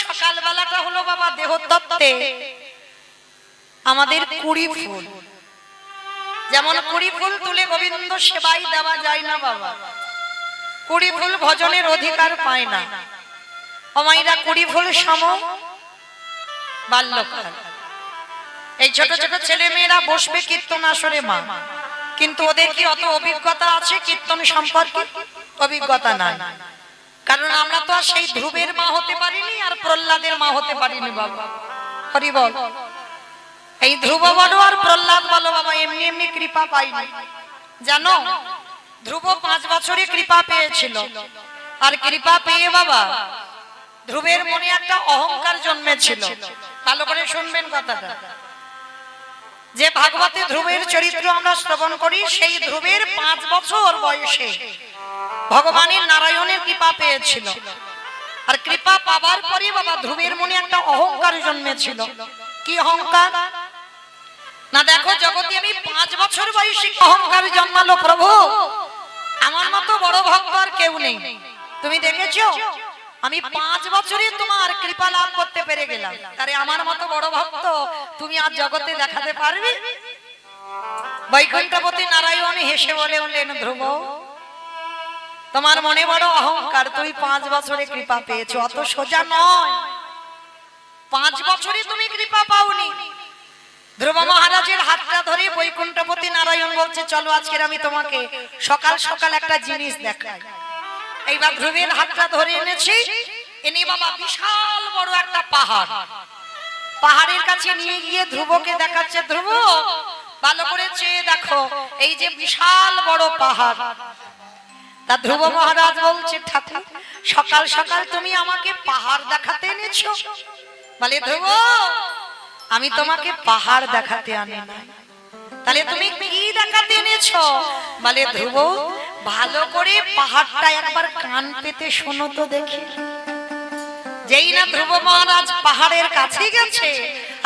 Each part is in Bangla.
সকাল বেলাটা হলো বাবা দেহতত্ত্বে আমাদের 20 ফুল, যেমন 20 ফুল তুলে গোবিন্দ সেবাই দেওয়া যায় না বাবা, 20 ফুল ভজনের অধিকার পায় না। অমাইরা 20 ফুল সম বাল্যকাল। এই ছোট ছোট ছেলে মেয়েরা বসবে কীর্তন আসরে মা, কিন্তু ওদের কি অত অভিজ্ঞতা আছে কীর্তন সম্পর্কে? অভিজ্ঞতা নাই, কারণ আমরা তো আর সেই ধ্রুবের মা হতে পারিনি আর প্রহ্লাদের মা হতে পারিনি বাবা। হরি বল। এই ধ্রুব বলো আর প্রহ্লাদ বলো বাবা এমনি এমনি কৃপা পাইনি জানো। ধ্রুব 5 বছরে কৃপা পেয়েছিল, আর কৃপা পেয়ে বাবা ধ্রুবের মনে একটা অহংকার জন্মেছিল। ভালো করে শুনবেন কথাটা। যে ভাগবতে ধ্রুবের চরিত্র আমরা শ্রবণ করি, সেই ধ্রুবের 5 বছর বয়সে ভগবানের নারায়ণের কৃপা পেয়েছিল, আর কৃপা পাবার পরে বাবা ধ্রুবের মনে একটা অহংকার জন্মেছিল। কি অহংকার না, দেখো জগতে আমি 5 বছর বয়সে অহংকার জন্মালো, প্রভু আমার মতো বড় ভক্ত আর কেউ নেই। তুমি দেখেছো আমি 5 বছরে তোমার কৃপা লাভ করতে পেরে গেলাম, তারে আমার মতো বড় ভক্ত তুমি আজ জগতে দেখাতে পারবে? বৈকুণ্ঠপতি নারায়ণ হেসে বললেন, ধ্রুব তোমার মনে বড় অহংকার, তুমি 5 বছরে কৃপা পেয়েছো, অত সোজা নয়। 5 বছরে তুমি কৃপা পাওনি। ধ্রুব মহারাজের হাতটা ধরে বৈকুণ্ঠপতি নারায়ণ বলছে, চলো আজকের আমি তোমাকে সকাল সকাল একটা জিনিস দেখাই। এইবার ধ্রুবের হাতটা ধরে এনেছি, এনে বাবা বিশাল বড় একটা পাহাড়, পাহাড়ের কাছে নিয়ে গিয়ে ধ্রুবকে দেখাচ্ছে, ধ্রুব ভালো করে চেয়ে দেখো এই যে বিশাল বড় পাহাড়। তা ধ্রুব মহারাজ বলছে, ঠাকুর সকাল সকাল তুমি আমাকে পাহাড় দেখাতে এনেছো? বলে, ধ্রুব আমি তোমাকে পাহাড় দেখাতে আনি না, তাহলে তুমি কি দেখাতে এনেছো? বলে, ধ্রুব ভালো করে পাহাড়টা একবার কান পেতে শোনো তো দেখি। যেই না ধ্রুব মহারাজ পাহাড়ের কাছে গেছে,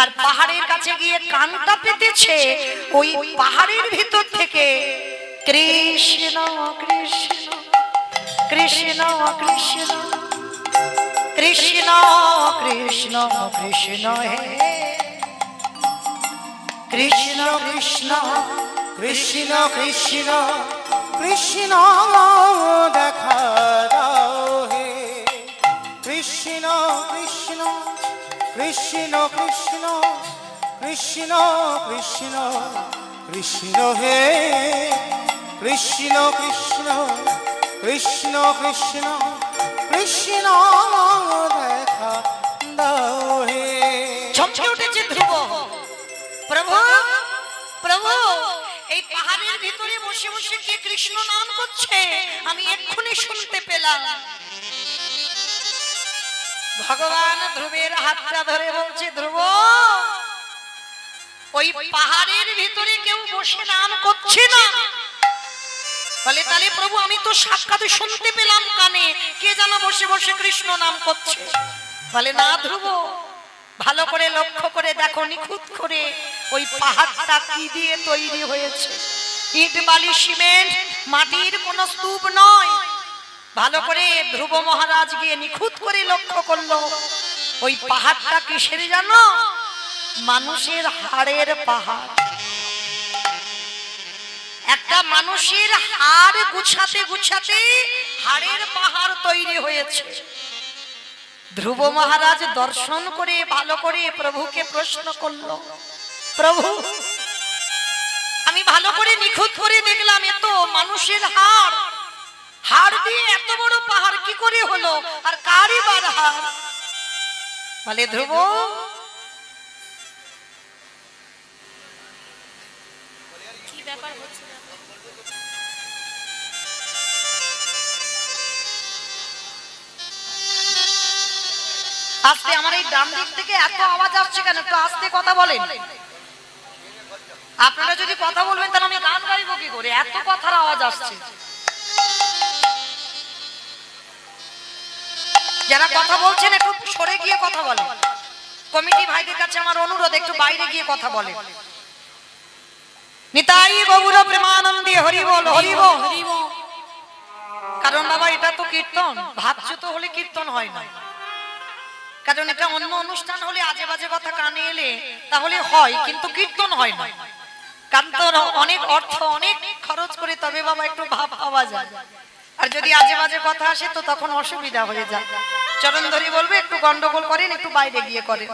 আর পাহাড়ের কাছে গিয়ে কানটা পেতেছে, ওই পাহাড়ের ভিতর থেকে কৃষ্ণ কৃষ্ণ কৃষ্ণ কৃষ্ণ কৃষ্ণ কৃষ্ণ কৃষ্ণ হে কৃষ্ণ কৃষ্ণ কৃষ্ণ কৃষ্ণ কৃষ্ণ দেখা দাও হে কৃষ্ণ কৃষ্ণ কৃষ্ণ কৃষ্ণ কৃষ্ণ কৃষ্ণ কৃষ্ণ হে কৃষ্ণ কৃষ্ণ কৃষ্ণ কৃষ্ণ কৃষ্ণ দেখা দাও হে। চমকে উঠেছে ধ্রুব, প্রভু প্রভু এই পাহাড়ের ভিতরে বসে বসে কে কৃষ্ণ নাম করছে আমি এক্ষুনি শুনতে পেলাম। ভগবান ধ্রুবের হাতটা ধরে বলছে, ধ্রুব ওই পাহাড়ের ভিতরে কেউ বসে নাম করছে না। বলে, তাহলে প্রভু আমি তো সাক্ষাৎ শুনতে পেলাম কানে, কে যেন বসে বসে কৃষ্ণ নাম করছে। বলে, না ধ্রুব ভালো করে লক্ষ্য করে দেখো নিখুঁত করে ওই পাহাড়টা কি দিয়ে তৈরি হয়েছে। ইট বালি সিমেন্ট মাটির কোন স্তূপ নয়। ভালো করে ধ্রুব মহারাজ গিয়ে নিখুঁত করে লক্ষ্য করলো, ওই পাহাড়টা কিসের জানো? মানুষের হাড়ের পাহাড়। একটা মানুষের হাড় গুছাতে গুছাতে হাড়ের পাহাড় তৈরি হয়েছে। ধ্রুব মহারাজ দর্শন করে ভালো করে প্রভুকে প্রশ্ন করলো, প্রভু আমি ভালো করে নিখুঁত করে দেখলাম এত মানুষের হাড়, হাড় দিয়ে এত বড় পাহাড় কি করে হলো, আর কারই বার হাড়? বলে, ধ্রুব কি ব্যাপার হচ্ছে? আস্তে, আমার এই ডান দিক থেকে এত আওয়াজ আসছে কেন? একটু আস্তে কথা বলেন। আপনারা যদি কথা বলবেন তাহলে আমি গান গাইবো কি করে? এত কথার আওয়াজ আসছে। যারা কথা বলছেন একটু সরে গিয়ে কথা বলেন। কমিটি ভাইদের কাছে আমার অনুরোধ, একটু বাইরে গিয়ে কথা বলেন। নিতাই গৌর প্রেমানন্দে হরি বল হরি বল। কারণ বাবা এটা তো কীর্তন, ভাবছো তো হলে কীর্তন হয় না। কারণ এটা অন্য অনুষ্ঠান হলে আজে বাজে কথা কানে এলে তাহলে হয়, কিন্তু কীর্তন হয় না। কারণ তোর অনেক অর্থ অনেক খরচ করে তবে বাবা একটু ভাব পাওয়া যায়, আর যদি আজে বাজে কথা আসে তো তখন অসুবিধা হয়ে যায়। চরণ ধরি বলবে একটু গন্ডগোল করেন, একটু বাইরে গিয়ে করেন।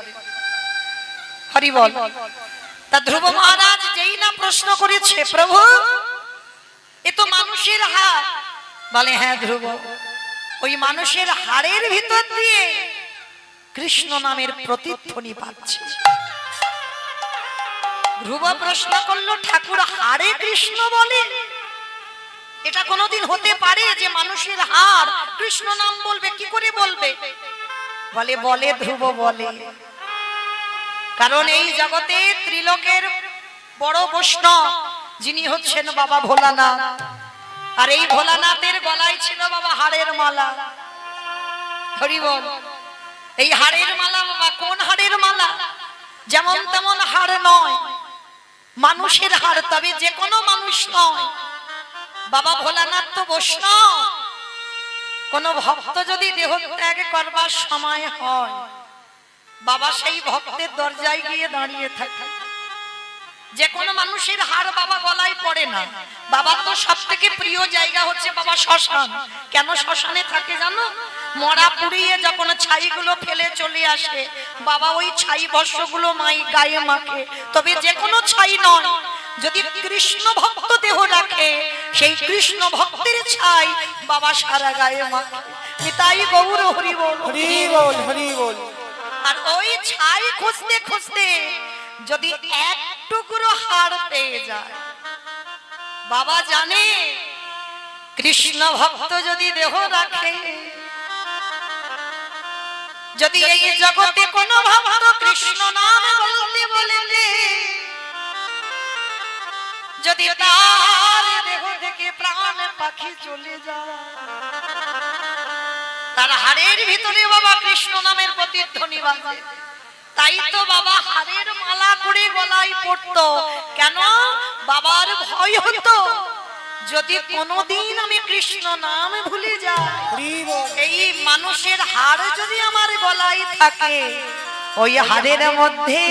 হরি বল। তা ধ্রুব মহারাজ যেই না প্রশ্ন করেছে, প্রভু এ তো মানুষের হাড়, বলে হ্যাঁ ধ্রুব, ওই মানুষের হাড়ের ভিতর দিয়ে কৃষ্ণ নামের প্রতিধ্বনি পাচ্ছে। ধ্রুব প্রশ্ন করলো, ঠাকুর হাড়ে কৃষ্ণ বলে? এটা কোনোদিন হতে পারে যে মানুষের হাড় কৃষ্ণ নাম বলবে? কি করে বলবে? বলে বলে ধ্রুব বলে, কারণ এই জগতে ত্রিলোকের বড় বৈষ্ণব যিনি হচ্ছেন বাবা ভোলানাথ, আর এই ভোলানাথের গলায় ছিল বাবা হাড়ের মালা। হরি বল। এই হাড়ের মালা বাবা কোন হাড়ের মালা? যেমন তেমন হাড় নয়, মানুষের হাড়, তবে যে কোনো মানুষ নয়। বাবা ভোলানাথ তো বৈষ্ণব। কোন ভক্ত যদি দেহ ত্যাগ করবার সময় হয়, বাবা সেই ভক্তের দরজায় গিয়ে দাঁড়িয়ে থাকে। যে কোনো মানুষের হাড় বাবা গলায় পড়ে না। বাবার তো সব থেকে প্রিয় জায়গা হচ্ছে বাবা শ্মশান। কেন শ্মশানে থাকে জানো? মরা পুড়িয়ে যখন ছাইগুলো ফেলে চলে আসে, বাবা ওই ছাই বর্ষগুলো মাই গায়ে মাখে। তবে যে কোনো ছাই নয়, যদি কৃষ্ণ ভক্ত দেহ রাখে, সেই কৃষ্ণ ভক্তের ছাই বাবা সারা গায়ে মাখে। নিতাই গৌর হরি বল, হরি বল, হরি বল। আর ওই ছাই খুঁজতে খুঁজতে যদি এক টুকরো হাড় পেয়ে যায়, বাবা জানে কৃষ্ণ ভক্ত যদি দেহ রাখে, যদি এই জগতে কোনো ভক্ত কৃষ্ণ নাম বলতে বলেতে, যদি তার দেহ থেকে প্রাণ পাখি চলে যায়, তার হাড়ের ভিতরে বাবা কৃষ্ণ নামের প্রতিধ্বনি বাজে। তাই তো বাবা হাড়ের মালা করে গলায় পড়তো। কেন? বাবার ভয় হতো যদি কোনোদিন আমি কৃষ্ণ নাম ভুলে যাই, এই মানুষের হাড় যদি আমার গলায় থাকে, ওই হাড়ের মধ্যে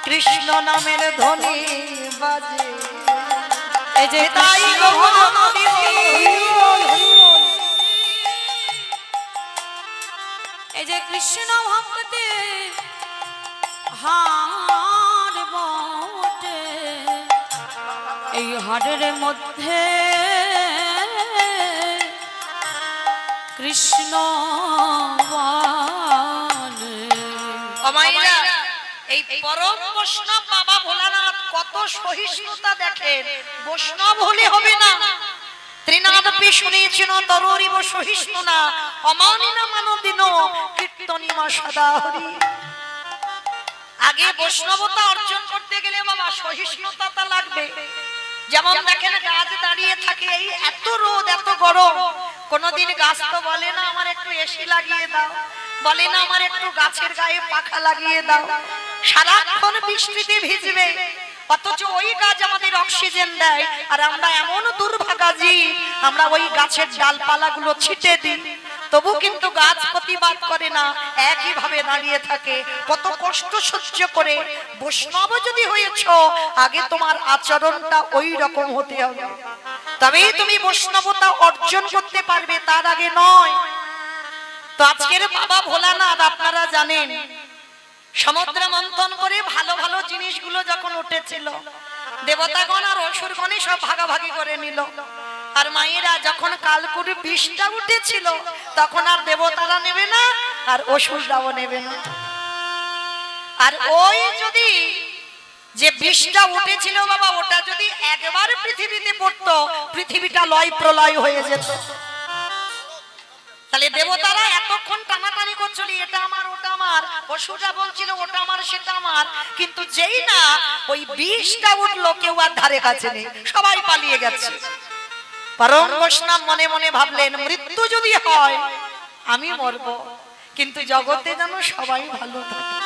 কৃষ্ণ নামের ধ্বনি বাজে। এই যে তাই এই যে কৃষ্ণ ভক্তে হাড় বটে, এই হাড়ের মধ্যে কৃষ্ণ এই পরম বৈষ্ণব বাবা ভোলানাথ কত সহিষ্ণুতা দেখেন। বৈষ্ণব হলে হবে না, ত্রিনাদপি শুনেছেন তরুরিব সহিষ্ণু না, অমানিনা মানদিন কীর্তনিমা সদা হরি। আগে বৈষ্ণবতা অর্জন করতে গেলে বাবা সহিষ্ণুতা লাগবে। যেমন দেখেন গাছ দাঁড়িয়ে থাকে, এই এত রোদ এত গরম, কোনদিন গাছ তো বলে না আমার একটু এসি লাগিয়ে দাও, বলে না আমার একটু গাছের গায়ে পাখা লাগিয়ে দাও, সারাক্ষণ বৃষ্টিতে ভিজবে। অথচ ওই গাছ আমাদের অক্সিজেন দেয়, আর আমরা এমন দুর্ভাগা জীব, আমরা ওই গাছের ডালপালাগুলো ছিটে দিই, তবু কিন্তু গাছ প্রতিবাদ করে না, একই ভাবে দাঁড়িয়ে থাকে। কত কষ্ট সহ্য করে। বৈষ্ণব যদি হয়েছো, আগে তোমার আচরণটা ওই রকম হতে হবে, তবেই তুমি বৈষ্ণবতা অর্জন করতে পারবে, তার আগে নয়। তো আজকের বাবা ভোলানাথ আপনারা জানেন, সমুদ্র মন্থন করে ভালো ভালো জিনিসগুলো যখন উঠেছিল, দেবতাগণ আর অসুরগণই সব ভাগাভাগি করে নিল। আর মায়েরা যখন কালকুর বিষটা উঠেছিল, তখন আর দেবতারা নেবে না, আর অসুররাও নেবে না। আর ওই যদি যে বিষটা উঠেছিল বাবা, ওটা যদি একবার পৃথিবীতে পড়তো, পৃথিবীটা লয় প্রলয় হয়ে যেত। তাহলে দেবতারা এতক্ষণ টানাটানি করছিল, এটা আমার ওটা আমার, অসুররা বলছিল ওটা আমার সেটা আমার, কিন্তু যেই না ওই বিষটা উঠলো, কেউ আর ধারে কাছে নেই, সবাই পালিয়ে গেছে। পরম বৈষ্ণব মনে মনে ভাবলেন, মৃত্যু যদি হয় আমি মরব, কিন্তু জগতে যেন সবাই ভালো থাকে,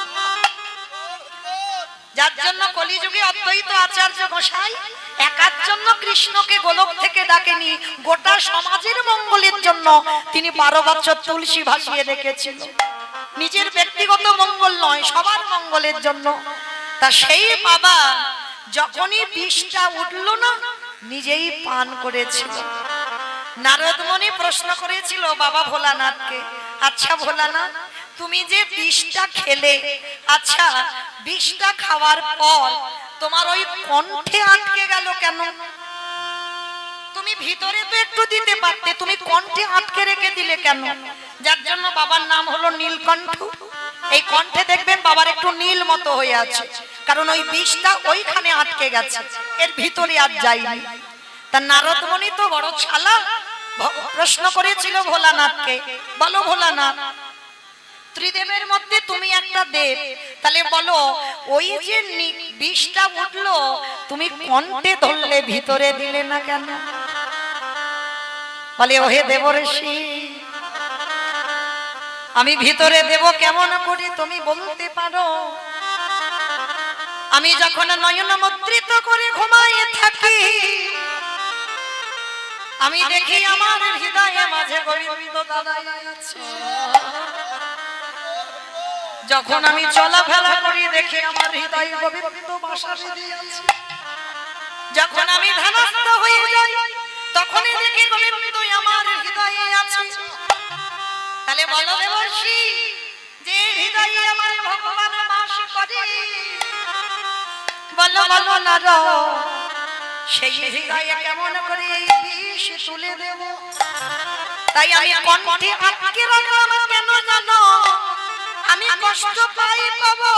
যার জন্য কলিযুগে অদ্বৈত আচার্য গোসাই একার জন্য কৃষ্ণকে গোলক থেকে ডাকেনি, গোটা সমাজের মঙ্গলের জন্য তিনি 12 বছর তুলসী ভাসিয়ে রেখেছিল। নিজের ব্যক্তিগত মঙ্গল নয়, সবার মঙ্গলের জন্য। তা সেই বাবা যখনই বিষটা উঠলো না, নিজেই পান করেছিল। নারদ মুনি প্রশ্ন করেছিল বাবা ভোলানাথকে, আচ্ছা ভোলানাথ, তুমি যে বিষটা খেলে, আচ্ছা বিষটা খাওয়ার পর তোমার ওই কণ্ঠে আটকে গেল কেন? তুমি ভিতরে তো একটু দিতে পারতে, তুমি কণ্ঠে আটকে রেখে দিলে কেন? যার জন্য বাবার নাম হলো নীলকণ্ঠ। এই কণ্ঠে দেখবেন বাবার একটু নীল মতো হয়ে আছে, কারণ ওই বিষটা ওইখানে আটকে গেছে, এর ভিতরে আর যায়নি। তা নারদ মুনি তো বড় চালাক, প্রশ্ন করেছিল ভোলানাথকে, বলো ভোলানাথ, ত্রিদেবের মধ্যে তুমি একটা দেব, তাহলে বলো ওই যে বিষটা উঠলো তুমি কণ্ঠে ধরলে, ভিতরে দিলে না কেন? বলে ওহে দেবর্ষি, আমি ভিতরে দেব কেমন করে তুমি বলতে পারো? আমি যখন নয়ন মুদ্রিত করে ঘুমায়ে থাকি, আমি দেখি আমার হৃদয়ে মাঝে গোবিন্দ দাঁড়ায় আছে। যখন আমি চলাফেরা করি দেখি আমার হৃদয়ে গোবিন্দ বাসা বেঁধে আছে। যখন আমি ধ্যানস্থ হয়ে যাই তখনই দেখি গোবিন্দ আমার হৃদয়ে আছে। তাহলে বলো দেবর্ষি, যে হৃদয়ে আমার ভগবান বাস করে, বলো বলো নারদ, সেই হৃদয়ে কেমন করে এই বিষ তুলে দেব? তাই আমি কণ্ঠে আটকে রাখলাম কেন জানো? আমি কষ্ট পাই পাবো,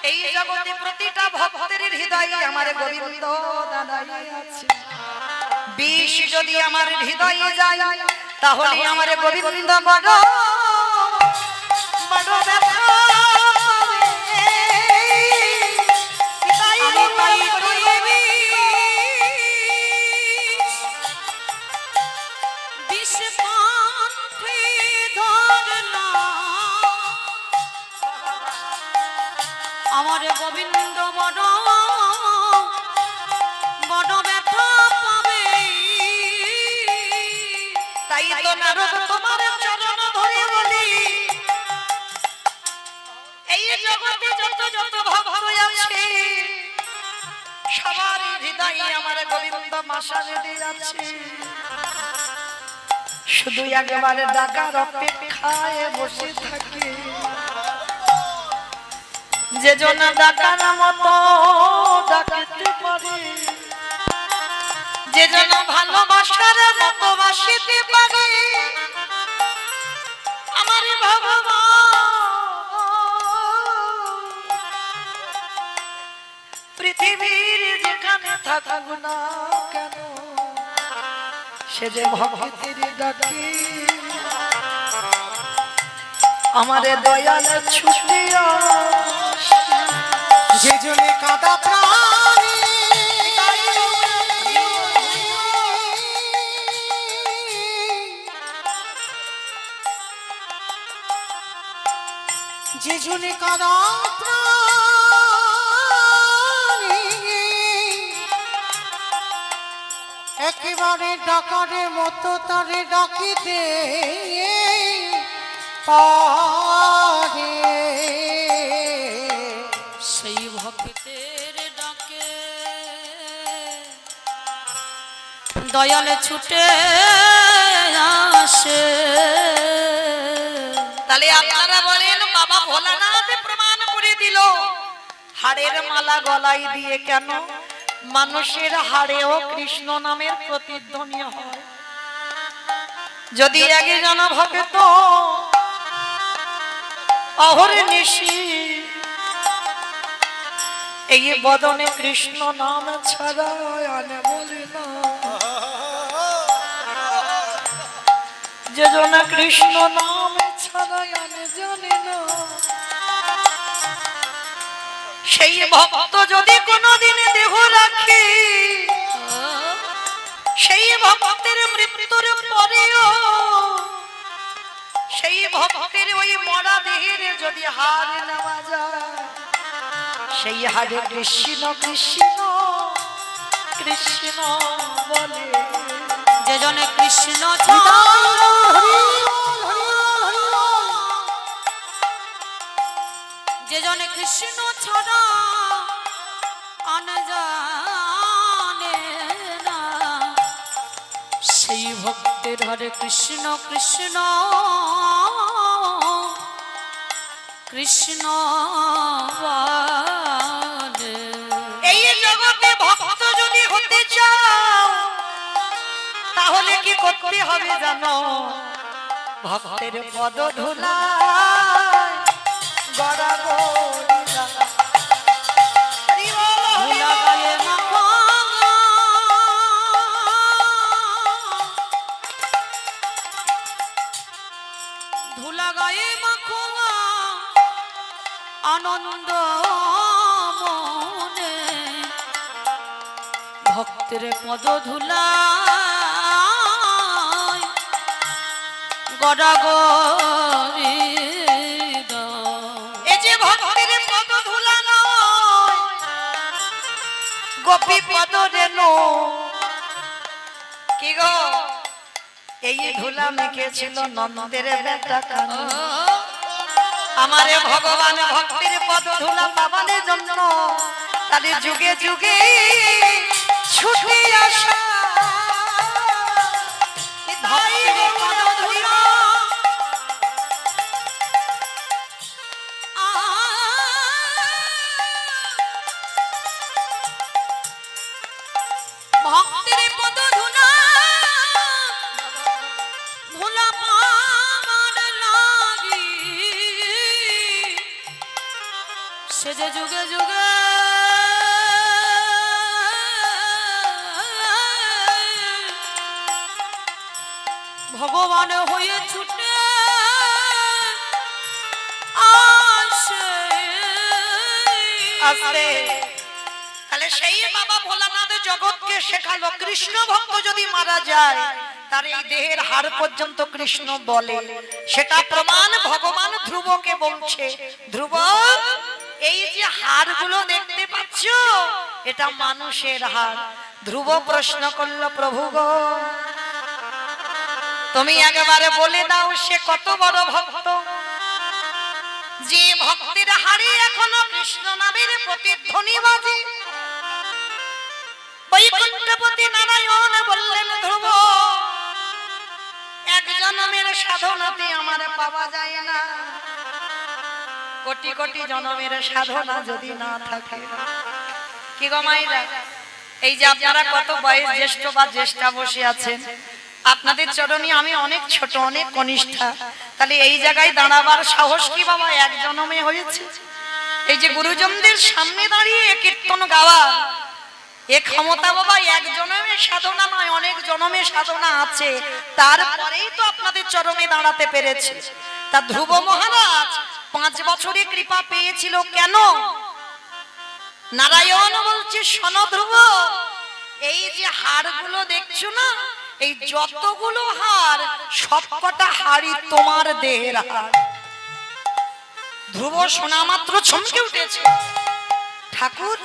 এই জগতে প্রতিটা ভক্তের হৃদয়ে আমার গোবিন্দ দাঁড়ায় আছে। বিষ যদি আমার হৃদয়ে যায় তাহলে আমার গোবিন্দ বড় বড় ব্যথা পাবে। আমার গোবিন্দ বড় বড় ব্যথা পাবে। তাই তো নারদ তোমার চরণ ধরে বলি, এই জগতে যত যত ভক্ত আছে সবার হৃদয়ে আমার গোবিন্দ বাসা বেঁধে আছে। শুধু একবার ডাকার অপেক্ষায় বসে থাকে, যে জন ডাকার মতো ডাকতে পারে, যে জন ভালোবাসার মতো বাসিতে পারে, আমার ভগবান পৃথিবীর যেখানে থাকুক না কেন, সে যে ভক্তির ডাকে আমারে দয়াল ছুটিয়া, যে জনে কাঁদা প্রাণী যে জনে কাঁদা প্রাণী একেবারে ডাকারে মতো তারে ডাকিতে পারে। সেই ভক্তের ডাকে দয়াল ছুটে আসে। তাহলে আপনারা বলেন বাবা ভোলানাথ প্রমাণ করে দিল, হাড়ের মালা গলায় দিয়ে কেন মানুষের হাড়েও কৃষ্ণ নামের প্রতিধ্বনি হয়। যদি একজন ভক্ত অহর্নিশি এই বদনে কৃষ্ণ নাম ছাড়া আনে বলে না, যে জন কৃষ্ণ নাম ছাড়া আনে জানে না, সেই ভক্ত যদি কোনদিন দেহ রাখে, সেই ভক্তের মৃত্যুর পরেও সেই ভক্তের ওই মরা দেহের যদি হার নেওয়া যায়, সেই হারে কৃষ্ণ কৃষ্ণ কৃষ্ণ বলে। যে জনে কৃষ্ণ যে জনে কৃষ্ণ ছাড়া আন জানে না, সেই ভক্তের হরে কৃষ্ণ কৃষ্ণ কৃষ্ণ বলে। এই জগতে ভক্ত যদি হতে চাও তাহলে কি করতে হবে জানো? ভক্তের পদ ধুলা ধুলা গায়ে মাখো, ধুলা গায়ে মাখো আনন্দ মনে, ভক্তের পদ ধুলা গড়াগড়ি দাও। এই যে ভক্তের পদ ধুলা নয়, গোপী পদ রেণু। কি গো, এই ধুলা মেখেছিল নন্দের বেটা কানু। আমারে ভগবান ভক্তির পদ ধুলা পাবানের জন্য তাদের যুগে যুগে ছুটে আসা ভক্তের পদ ধুলা। ভক্তের পদ ধুলা ধুলা পাবার লাগি, সে যে যুগে যুগে ভগবান হয়ে ছুটে আসে। আসতে তাহলে সেই বাবা ভোলানাথ জগৎকে শেখালো কৃষ্ণ ভক্ত যদি মারা যায় তার এই দেহের হাড় পর্যন্ত কৃষ্ণ বলে। সেটা প্রমাণ ভগবান ধ্রুবকে বলছে, ধ্রুব এই যে হাড়গুলো দেখতে পাচ্ছ এটা মানুষের হাড়। ধ্রুব প্রশ্ন করলো, প্রভু গো তুমি একেবারে বলে দাও সে কত বড় ভক্ত যে ভক্তের হাড়ে এখনো কৃষ্ণ নামের প্রতিধ্বনি বাজে। বৈকুণ্ঠপতি নারায়ণ বললেন, ধ্রুব এক জন্মের সাধনাতে আমার পাওয়া যায় না, কোটি কোটি জন্মের সাধনা যদি না থাকে। কি গো মাইরা, এই যে আপনারা কত বয়স জ্যেষ্ঠ বা জ্যেষ্ঠা বসে আছেন, আপনাদের চরণে আমি অনেক ছোট অনেক কনিষ্ঠা, তাহলে এই জায়গায় দাঁড়াবার সাহস কি বাবা এক জন্মে হয়েছে? এই যে গুরুজনদের সামনে দাঁড়িয়ে কীর্তন গাওয়া এ ক্ষমতা বাবা এক জন্মের সাধনা নয়, অনেক জন্মের সাধনা আছে, তারপরেই তো আপনাদের চরণে দাঁড়াতে পেরেছে। তা ধ্রুব মহারাজ 5 বছরে কৃপা পেয়েছিল কেন? নারায়ণ বলছে, শোনো ধ্রুব, এই যে হাড়গুলো দেখছো না, এই যতগুলো হাড় সবকটা হাড়ই তোমার দেহের হাড়। ধ্রুব শোনা মাত্র চমকে উঠেছে, ঠাকুর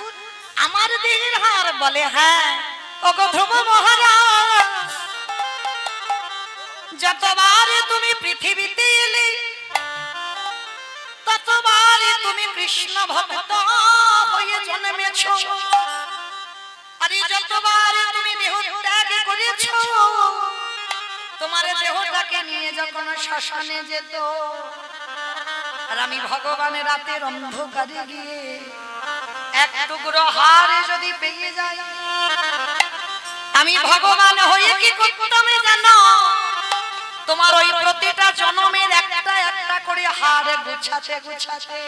আমার দেহের হাড়? বলে হ্যাঁ। ওগো ধ্রুব মহারাজ, যতবার তুমি পৃথিবীতে এলে ততবার তুমি কৃষ্ণ ভক্ত হয়ে জন্মেছ, আর যতবার তুমি দেহ ত্যাগ করেছ তোমার দেহটাকে নিয়ে যখন শ্মশানে যেত, আর আমি ভগবানের রাতের অন্ধকারে গিয়ে এক টুকরো হাড় যদি পেয়ে যাই, আমি ভগবান হয়ে কি করতাম জানো? তোমার ওই প্রতিটা জন্মের একটা একটা করে হাড় গুছাতে গুছাতে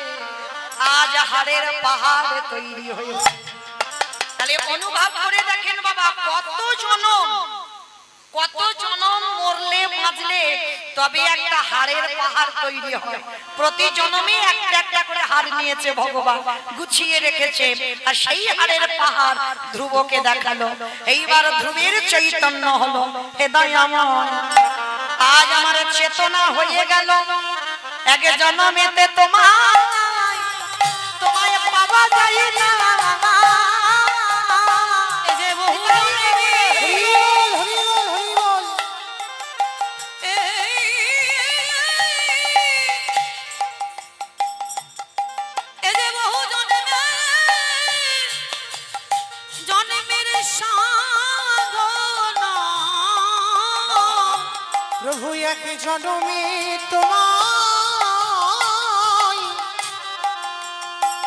আজ হাড়ের পাহাড় তৈরি হয়েছে। তাহলে অনুভব করে দেখেন বাবা, কত জনম মরলে বাঁচলে তবে একটা হাড়ের পাহাড় তৈরি হয়। প্রতি জন্মে একটা একটা করে হাড় নিয়েছে ভগবান, গুছিয়ে রেখেছে, আর সেই হাড়ের পাহাড় ধ্রুবকে দেখালো। এইবার ধ্রুবের চৈতন্য হলো, হে দয়াময় আজ আমার চেতনা হয়ে গেল, এক জন্মেতে তোমায় পাওয়া যায় না। এই যে বহু জনমে হরি বল, হরি বল, হরি বল। এই যে বহু জন্মের সাধনা প্রভু এক জনমে তোমায়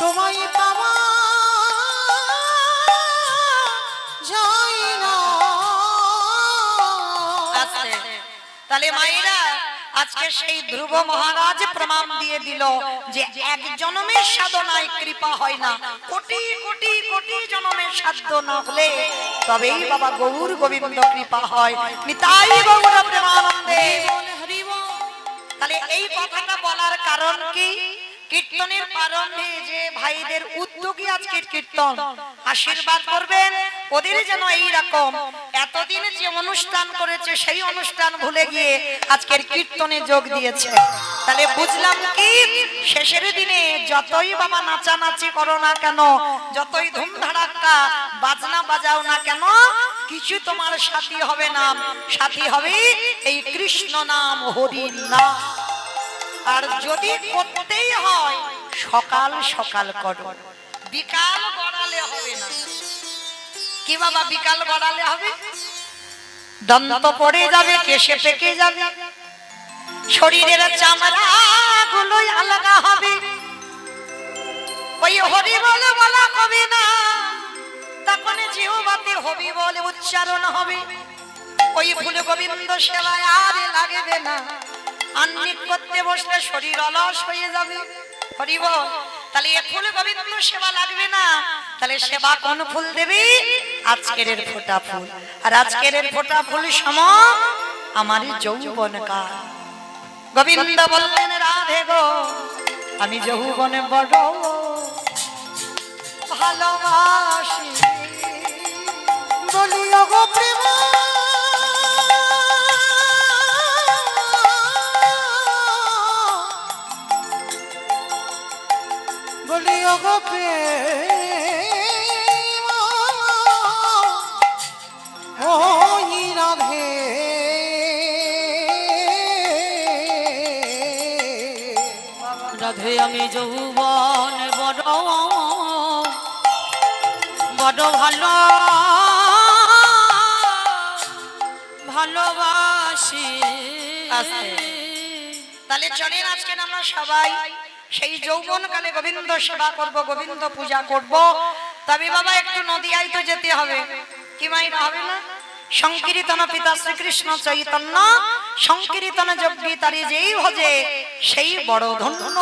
তোমায় পাওয়া যায় না। আস্তে। তাহলে মায়েরা আজকে সেই ধ্রুব মহারাজ প্রমাণ দিয়ে দিল যে এক জন্মের সাধনায় কৃপা হয় না, কোটি কোটি কোটি জন্মের সাধ্য না হলে তবেই বাবা গৌর গোবিন্দ কৃপা হয়। নিতাই গৌর প্রেমানন্দে। হরি বল। তাহলে এই কথাটা বলার কারণ কি? কীর্তনের প্রারম্ভে যে ভাইদের উদ্যোগী আজকের কীর্তন, আশীর্বাদ করবেন ওদের যেন এই রকম এতদিন যে অনুষ্ঠান করেছে সেই অনুষ্ঠান ভুলে গিয়ে আজকের কীর্তনে যোগ দিয়েছে। তাহলে বুঝলাম কি, শেষের দিনে যতই বাবা নাচানাচি করো না কেন, যতই ধুমধাড়াক্কা বাজনা বাজাও না কেন, কিছু তোমার সাথী হবে না। সাথী হবে এই কৃষ্ণ নাম, হরি নাম। আর যদি করতেই হয় সকাল সকাল করো, বিকাল গড়ালে হবে না। কি বাবা বিকাল গড়ালে হবে? দন্ত পড়ে যাবে, কেশে পেকে যাবে, শরীরের চামড়া গুলোই আলাদা হবে। ওই হরি বলে বলা হবে না, তখন জিহ্বাতে হবি বলে উচ্চারণ হবে। ওই ফুল গোবিন্দ সেবায় আর লাগবে না, আন্নিক করতে বসলে শরীর অলস হয়ে যাবে। হরি বল। তাহলে এ ফুল গোবিন্দ সেবা লাগবে না, তাহলে সেবা কোন ফুল দেবে? আজকের ফোঁটা ফুল। আর আজকের ফোঁটা ফুল সম আমার যৌবন কাল। গোবিন্দ বললেন রাধে গো আমি যৌবনে বড় ভালোবাসি। বলি ওগো প্রেম বলি ওগো প্রেম ওই রাধে রাধে আমি যৌবন বড় বড় ভালো ভালোবাসি। আস্তে। তাহলে চলেন আজকে আমরা সবাই সেই যৌবন কালে গোবিন্দ সেবা করব, গোবিন্দ পূজা করব। তবে বাবা একটু নদিয়ায় তো যেতে হবে, কি মাইনা হবে না? সংকীর্তন পিতা শ্রীকৃষ্ণ চৈতন্য, সংকীর্তন যোগ্যী তারি যেই ভজে সেই বড় ধন্য।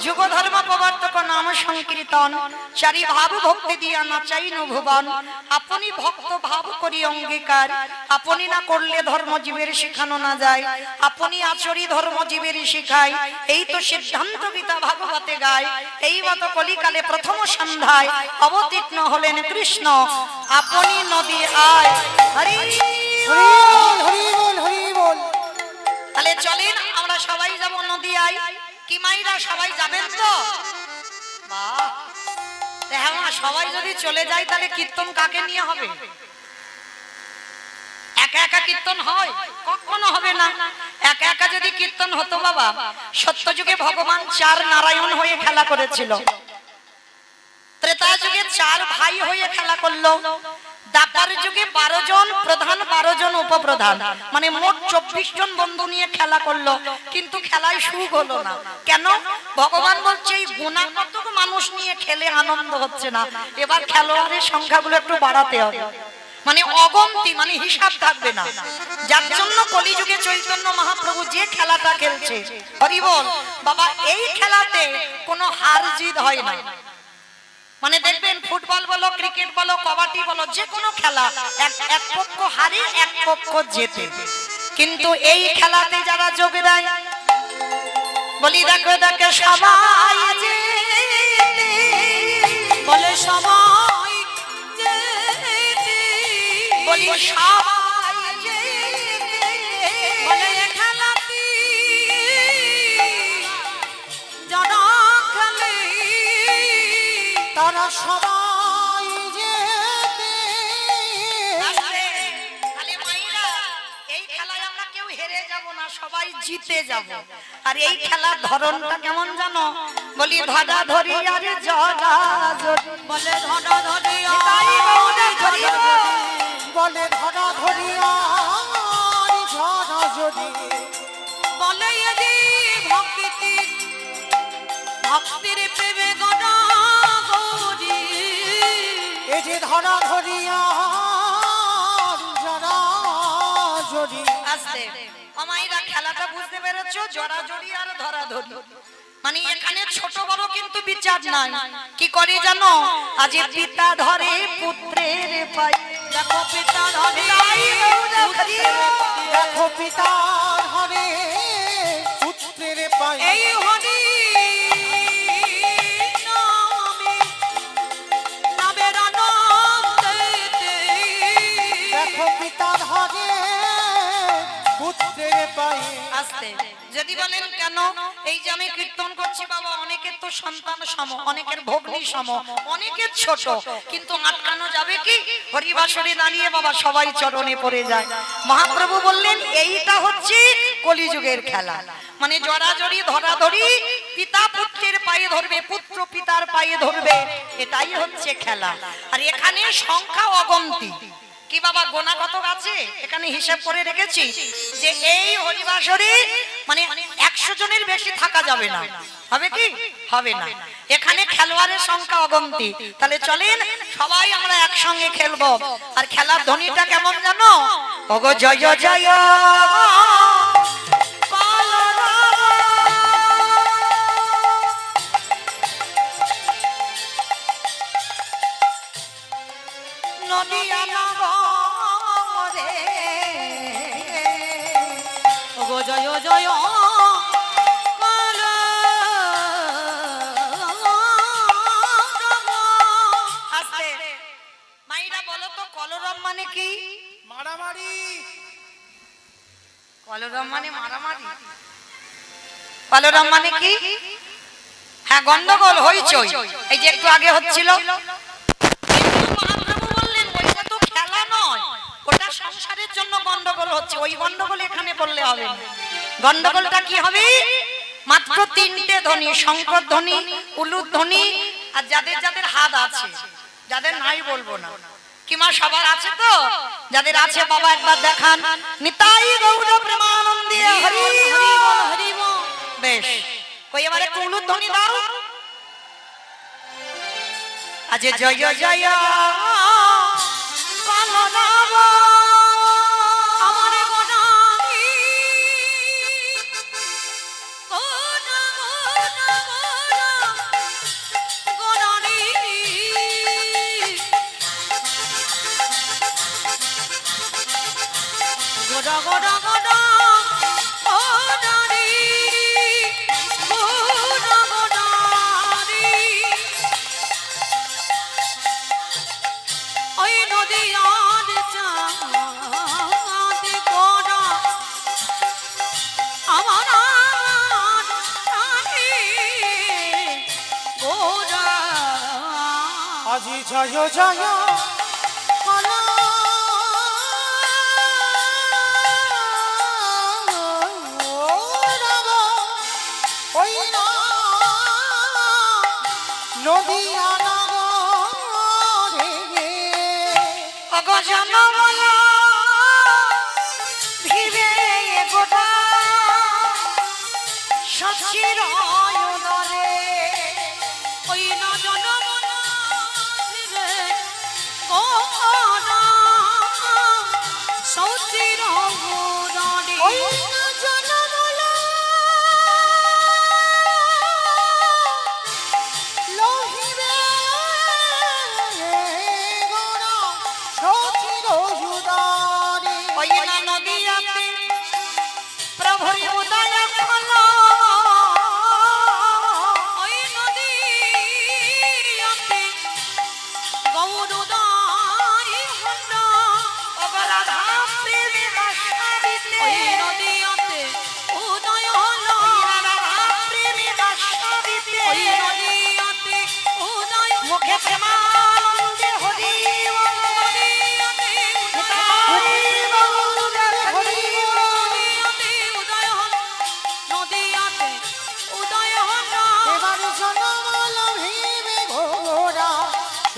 যুগ ধর্ম প্রবর্তক নাম সংকীর্তন, চারি ভাব ভক্তি দিয়া নাচাইনু ভুবন। আপনি ভক্ত ভাব করি অঙ্গীকার, আপনি না করলে ধর্ম জীবের শিখানো না যায়। আপনি আচরি ধর্ম জীবের শিখায়, এই তো সিদ্ধান্ত গীতা ভাগবতে গায়। এই মতো কলিকালে প্রথম সন্ধ্যায় অবতীর্ণ হলেন কৃষ্ণ, আপনি নদী আয়। হরি হরি বল, হরি বল, হরি বল। তাহলে চলেন আমরা সবাই যাব নদিয়ায়। কি মাইরা সবাই যাবেন তো? বাহ, হ্যাঁ মা, সবাই যদি চলে যায় তাহলে কীর্তন কাকে নিয়ে হবে? একা একা কীর্তন হয়? কখনো হবে না। একা একা যদি কীর্তন হতো বাবা, সত্য যুগে ভগবান চার নারায়ণ হয়ে খেলা করেছিল, ত্রেতা যুগে চার ভাই হয়ে খেলা করলো, দাপার যুগে 12 জন প্রধান 12 জন উপপ্রধান, মানে মোট 24 জন বন্ধু নিয়ে খেলা করলো, কিন্তু খেলায় সুখ হলো না। কেন? ভগবান বলছে এই গুণাগত মানুষ নিয়ে খেলে আনন্দ হচ্ছে না, এবার খেলোয়াড়ের সংখ্যাগুলো একটু বাড়াতে হবে, মানে অগন্তি, মানে হিসাব থাকবে না। যার জন্য কলিযুগে চৈতন্য মহাপ্রভু যে খেলাটা খেলছে, হরি বল বাবা, এই খেলাতে কোনো হার জিত হয় না। মানে দেখবেন ফুটবল বলো, ক্রিকেট বলো, কবাডি বলো, যে কোনো খেলা এক পক্ষ হারে এক পক্ষ জেতে, কিন্তু এই খেলাতে যারা যোগ দেয়, বলি দেখো দেখো সবাই বলে সবাই বলি সবাই বলে খেলাতি যারা খেলে সবাই যেতে তাহলে মাইরা এই খেলায় আমরা কেউ হেরে যাব না, সবাই জিতে যাব। আর এই খেলার ধরনটা কেমন জানো? বলি ধরা ধরি আর জড়া জড়ি। বলে ধরা ধরি তাই বউরা ধরি বলে ধরা ধরিয়া ঝড়া যদি বলে এদি ভক্তির প্রেমে গড়া গৌরী। এই যে ধরা ধরিয়া ঝড়া যদি আস্তে আমাইরা খেলাটা বুঝতে পেরেছো? জড়া জড়ি আর ধরা ধরি, মানে এখানে ছোট বড় কিন্তু বিচার নাই। কি করে জানো? আজ পিতা ধরে পুত্রের পাই। দেখো পিতা ধরে দেখো পিতার হরে পুত্রের পাই এই হরি নামে নামের আনন্দেতে। দেখো পিতার হরে পুত্রের পাই আস্তে যদি বলেন কেন? এই যে আমি কীর্তন করছি বাবা, অনেকের তো সন্তান সম, অনেকের ভগ্নী সম, অনেকের ছোট, কিন্তু আটকানো যাবে কি? হরিবাসরে দাঁড়িয়ে বাবা সবাই চরণে পড়ে যায়। মহাপ্রভু বললেন এইটা হচ্ছে কলিযুগের খেলা, মানে জড়াজড়ি ধরাধরি, পিতা পুত্রের পায়ে ধরবে, পুত্র পিতার পায়ে ধরবে, এটাই হচ্ছে খেলা। আর এখানে সংখ্যা অগন্তি। কি বাবা গোনা কত আছে? এখানে হিসাব করে রেখেছি যে এই হরিবাসরে মানে 100 জনের বেশি থাকা যাবে না। হবে কি? হবে না। এখানে খেলোয়াড়ের সংখ্যা অগন্তি। তাহলে চলেন সবাই আমরা একসঙ্গে খেলবো। আর খেলার ধ্বনিটা কেমন জানো? ওগো জয় জয় নদিয়া নগরে ওগো জয় জয় কাল আস্তে মাইরা বলো তো কলরব মানে কি? মারামারি কলরব মানে মারামারি। কলরব মানে কি? হ্যাঁ, গন্ডগোল হইচই। এই যে একটু আগে হচ্ছিল, মহাপ্রভু বললেন ওইটা তো খেলা নয়, ওটা সংসারের জন্য গন্ডগোল হচ্ছে। ওই গন্ডগোল এখানে বললে হবে না। গন্ডগোলটা কি হবে? মাত্র 3টে ধ্বনি, শঙ্কর ধ্বনি, উলুর ধ্বনি, আর যাদের যাদের হাত আছে, যাদের নাই বলবো না। কি মা সবার আছে তো? যাদের আছে বাবা একবার দেখান। নিতাই গৌর প্রেমানন্দে হরি হরি বল হরি বল। বেশ, কই এবারে একটু উলুর ধ্বনি দাও। আজ জয় জয় কলরব আমার গোনামি গোনা গোনা গোনা গোনানি গোনা গোনা গোনা গোনানি গোনা গোনানি ওই নদিয়ার চাঁদ গোনা আমার প্রাণে গোনা আজি জয় জয় কলা রব ওই নদিয়া নগরে অগো জনবলা ভিড়ে গোটা শশীর অয়নরে। ওই না জনমনা রে গোনা সৌচির গোনানি ওই জনমলা লোহিবে গোনা সচির জুদানি ওই না নদিয়াতে প্রভুর উদয় হলো।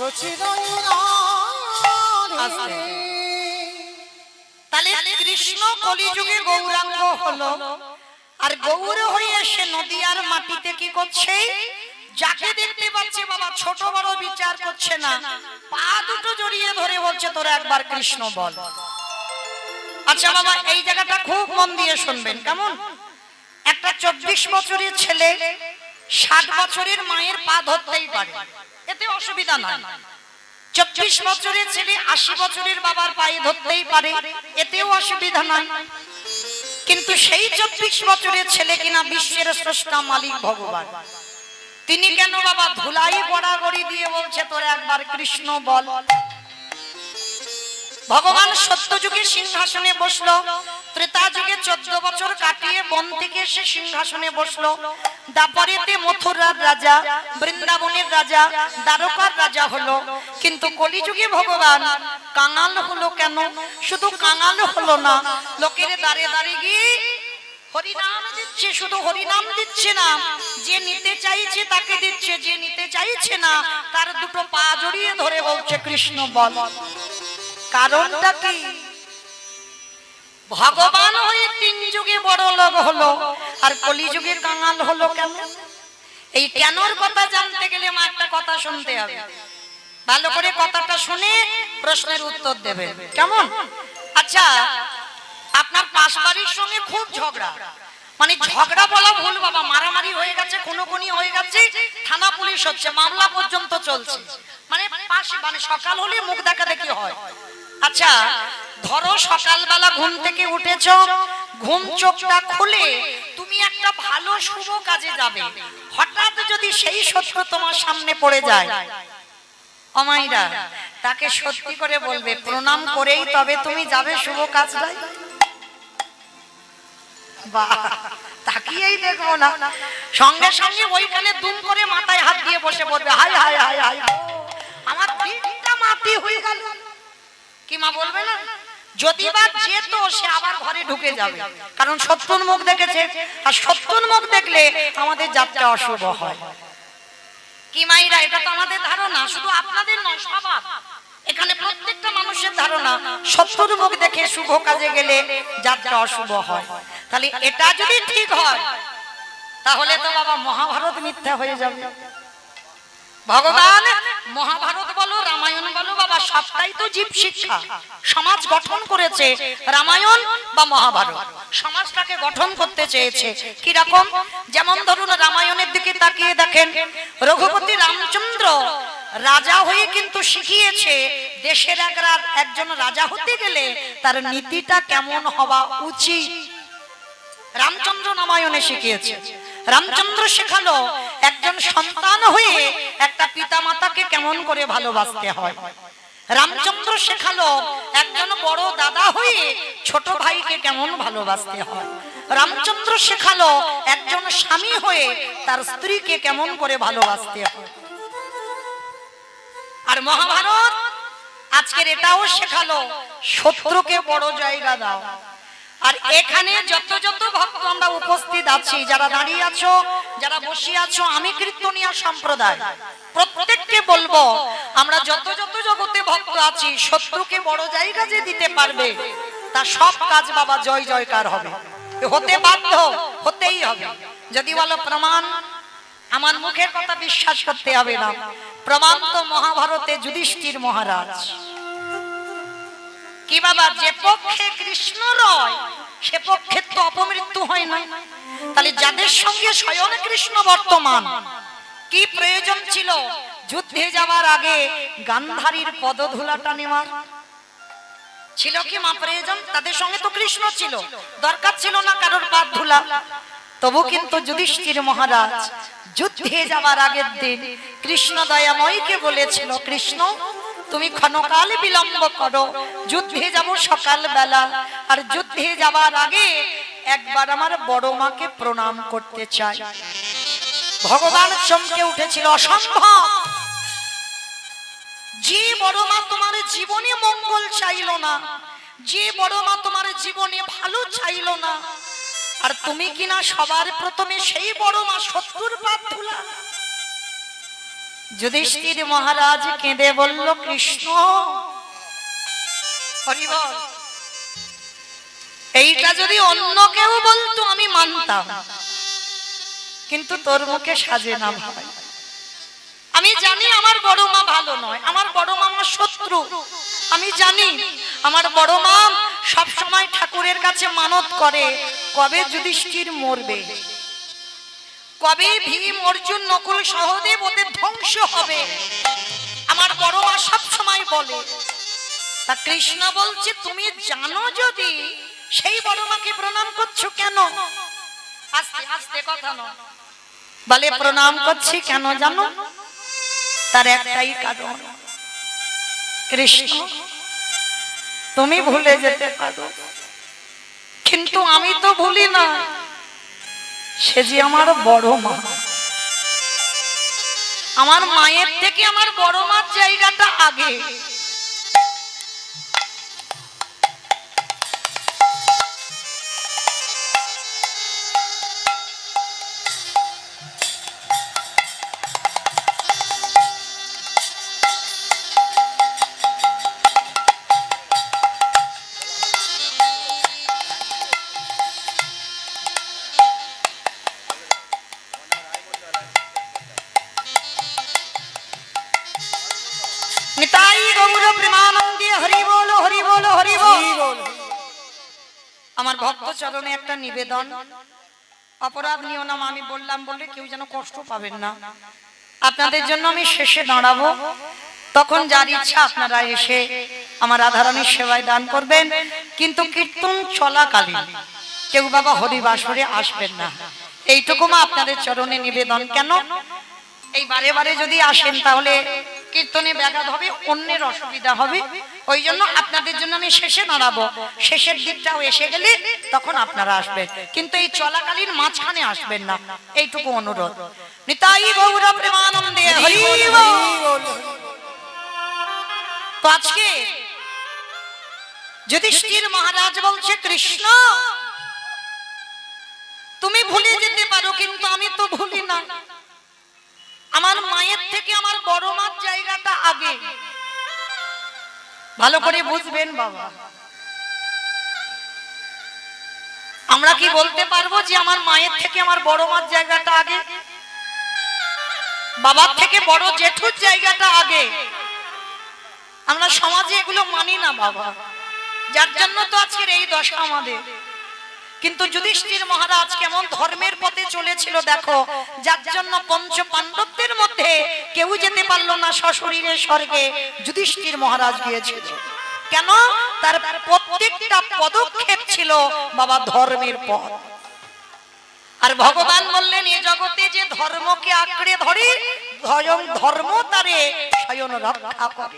সচির আস্তে। তাহলে কৃষ্ণ কলিযুগে গৌরাঙ্গ হলো, আর গৌর হয়ে এসে নদিয়ার মাটিতে কি করছে? যাকে দেখতে পাচ্ছে বাবা ছোট বড় বিচার করছে না, পা দুটো জড়িয়ে ধরে বলছে তোরা একবার কৃষ্ণ বল। আচ্ছা বাবা এই জায়গাটা খুব মন দিয়ে শুনবেন কেমন? একটা 24 বছরের ছেলে 60 বছরের মায়ের পা ধরতেই পারে, এতে অসুবিধা নাই। 24 বছরের ছেলে 80 বছরের বাবার পায়ে ধরতেই পারে, এতেও অসুবিধা নাই। কিন্তু সেই 24 বছরের ছেলে কিনা বিশ্বের স্রষ্টা মালিক ভগবান, তিনি কেন বাবা ধুলাই গড়াগড়ি দিয়ে বলছে তোরা একবার কৃষ্ণ বল। ভগবান সত্য যুগে সিংহাসনে বসলো, ত্রেতা যুগে 14 বছর কাটিয়ে বন থেকে এসে সিংহাসনে বসলো, দাপরেতে মথুরার রাজা, বৃন্দাবনের রাজা, দ্বারকার রাজা হলো। কিন্তু কলিযুগে ভগবান কাঙাল হলো কেন? শুধু কাঙাল হলো না, লোকের দাঁড়ে দাঁড়িয়ে গিয়ে হরিনাম দিচ্ছে, শুধু হরিনাম দিচ্ছে না, যে নিতে চাইছে তাকে দিচ্ছে, যে নিতে চাইছে না তার দুটো পা জড়িয়ে ধরে বলছে কৃষ্ণ বল। কারণটা কি? ভগবান হয়ে 3 যুগে বড় লোক হলো, আর কলিযুগে কাঙাল হলো কেন? এই কেনর কথা জানতে গেলে মা একটা কথা শুনতে হবে, ভালো করে কথাটা শুনে প্রশ্নের উত্তর দেবেন কেমন? আচ্ছা আপনার পাশ বাড়ির সঙ্গে খুব ঝগড়া, মানে ঝগড়া বলা ভুল বাবা, মারামারি হয়ে গেছে, খুনোখুনি হয়ে গেছে, থানা পুলিশ হচ্ছে, মামলা পর্যন্ত চলছে, মানে পাশে, মানে সকাল হলে মুখ দেখা দেখি হয়। আচ্ছা ধরো সকালবেলা ঘুম থেকে উঠেছো, ঘুম চোখটা খুলে তুমি একটা ভালো শুভ কাজে যাবে, হঠাৎ যদি সেই সত্য তোমার সামনে পড়ে যায়, অমাইরা তাকে সত্যি করে বলবে প্রণাম করেই তবে তুমি যাবে শুভ কাজটায়। বাহ, তাকিয়েই দেখবো না, সঙ্গে সঙ্গে ওইখানে দুম করে মাথায় হাত দিয়ে বসে পড়বে, হায় হায় হায় হায় আমার দিনটা মাটি হয়ে গেল। কি মা বলবে না? যদি বা যেত সে আবার ঘরে ঢুকে যাবে, কারণ শত্রুর মুখ দেখেছে, আর শত্রুর মুখ দেখলে আমাদের যাত্রা অশুভ হয়। কি মাইরা, এটা তো আমাদের ধারণা, শুধু আপনাদের নয় সবার, এখানে প্রত্যেকটা মানুষের ধারণা শত্রুর মুখ দেখে শুভ কাজে গেলে যাত্রা অশুভ হয়। তাহলে এটা যদি ঠিক হয় তাহলে তো বাবা মহাভারত মিথ্যা হয়ে যাবে। ভগবান মহাভারত বলো রামায়ণ বলো বাবা সবটাই তো জীব শিক্ষা, সমাজ গঠন করেছে। রামায়ণ বা মহাভারত সমাজটাকে গঠন করতে চেয়েছে। কি রকম? যেমন ধরুন রামায়ণের দিকে তাকিয়ে দেখেন, রঘুপতি রামচন্দ্র রাজা হয়ে কিন্তু শিখিয়েছে দেশের একজন রাজা হতে গেলে তার নীতিটা কেমন হওয়া উচিত। রামচন্দ্র রামায়ণে শিখিয়েছে। রামচন্দ্র শেখালো একজন সন্তান হয়ে একটা পিতামাতাকে কেমন করে ভালোবাসতে হয়। রামচন্দ্র শেখালো একজন বড় দাদা হয়ে ছোট ভাইকে কেমন ভালোবাসতে হয়। রামচন্দ্র শেখালো একজন স্বামী হয়ে তার স্ত্রীকে কেমন করে ভালোবাসতে হয়। আর মহাভারত আজকের এটাও শেখালো শত্রুকে বড় জায়গা দাও। আর এখানে যত যত ভক্ত আমরা উপস্থিত আছি, যারা দাঁড়িয়ে আছো, যারা বসে আছো, আমি কীর্তনিয়া সম্প্রদায় প্রত্যেককে বলবো আমরা যত যত জগতে ভক্ত আছি, শত্রুকে বড় জায়গা যে দিতে পারবে তার সব কাজ বাবা জয় জয়কার হবে, হতে বাধ্য, হতেই হবে। যদি বলো প্রমাণ, আমার মুখের কথা বিশ্বাস করতে হবে না, প্রমাণ তো মহাভারতে যুধিষ্ঠির মহারাজ। কি বাবা, যে পক্ষে কৃষ্ণ রয় সে পক্ষে তো অপমৃত্যু হয় না। তাহলে যাদের সঙ্গে স্বয়ং কৃষ্ণ বর্তমান, কি প্রয়োজন ছিল যুদ্ধে যাওয়ার আগে গান্ধারীর পদধূলাটা নেওয়ার? ছিল কি মা প্রয়োজন? তাদের সঙ্গে তো কৃষ্ণ ছিল, দরকার ছিল না কারোর পা ধুলা। তবু কিন্তু যুধিষ্ঠির মহারাজ যুদ্ধে যাওয়ার আগের দিন কৃষ্ণ দয়াময়কে বলেছিল, কৃষ্ণ তুমি ক্ষণকাল বিলম্ব করো, যুদ্ধে যাব সকাল বেলা, আর যুদ্ধে যাওয়ার আগে একবার আমার বড় মাকে প্রণাম করতে চাই। ভগবান চমকে উঠেছিল, অসম্ভব, যে বড় মা তোমার জীবনে মঙ্গল চাইল না, যে বড় মা তোমার জীবনে ভালো চাইল না, আর তুমি কিনা সবার প্রথমে সেই বড় মা শত্রুর পা ধুলা। যুধিষ্ঠির মহারাজ কেঁদে বলল, কৃষ্ণ হরি বল। এইটা যদি অন্য কেউ বলতো আমি মানতাম, কিন্তু তোর মুখে সাজে না ভাই। আমি জানি আমার বড় মা ভালো নয়, আমার বড় মা আমার শত্রু। আমি জানি আমার বড় মা সব সময় ঠাকুরের কাছে মানত করে, কবে যুধিষ্ঠির মরবে, কবে ভীম অর্জুন নকুল সহদেব ওদের ধ্বংস হবে, আমার বড় মা সব সময় বলে। তা কৃষ্ণ বলছে, তুমি জানো যদি সেই বড় মাকে প্রণাম করছো কেন? আস্তে আস্তে কথা নয়, বলে প্রণাম করছি কেন জানো? তার একটাই কারণ, কৃষ্ণ তুমি ভুলে যেতে পারো, কিন্তু আমি তো ভুলি না। সে যে আমার বড় মা, আমার মায়ের থেকে আমার বড় মার জায়গাটা আগে। নিতাই গৌর প্রেমানন্দে হরি বল হরি বল হরি বল। আমার ভক্ত চরণে একটা নিবেদন, অপরাধ নিও না, আমি বললাম বলে কেউ যেন কষ্ট পাবেন না। আপনাদের জন্য আমি শেষে দাঁড়াবো, তখন যার ইচ্ছা আপনারা এসে আমার রাধারানীর সেবায় দান করবেন, কিন্তু কীর্তন চলাকালীন কেউ বাবা হরিবাসরে আসবেন না, এইটুকু মা আপনাদের চরণে নিবেদন। কেন এই বারে বারে যদি আসেন তাহলে কীর্তনে ব্যাঘাত হবে, অন্যের অসুবিধা হবে। ওই জন্য আপনাদের জন্য আমি শেষে দাঁড়াবো, শেষের দিকটাও এসে গেলে তখন আপনারা আসবেন, কিন্তু এই চলাকালীন মাঝখানে আসবেন না, এইটুকু অনুরোধ। নিতাই গৌর প্রেমানন্দে হরি বল। তো আজকে যুধিষ্ঠির মহারাজ বলছে, কৃষ্ণ তুমি ভুলে যেতে পারো, কিন্তু আমি তো ভুলি না। আমার মায়ের থেকে আমার বড় মার জায়গাটা আগে। ভালো করে বুঝবেন বাবা, আমরা কি বলতে পারবো যে আমার মায়ের থেকে আমার বড় মার জায়গাটা আগে, বাবার থেকে বড় জেঠুর জায়গাটা আগে? আমরা সমাজে এগুলো মানি না বাবা, যার জন্য তো আজকের এই দশা আমাদের। কিন্তু যুধিষ্ঠির মহারাজ কেমন ধর্মের পথে চলেছিল দেখো, যার জন্য পঞ্চ পাণ্ডবদের মধ্যে কেউ যেতে পারলো না সশরীরে স্বর্গে, যুধিষ্ঠির মহারাজ গিয়েছিল। কেন? তার প্রত্যেকটা পদক্ষেপ ছিল বাবা ধর্মের পথ। আর ভগবান বললেন, এ জগতে যে ধর্মকে আঁকড়ে ধরে স্বয়ং ধর্ম তারে স্বয়ং রক্ষা করে।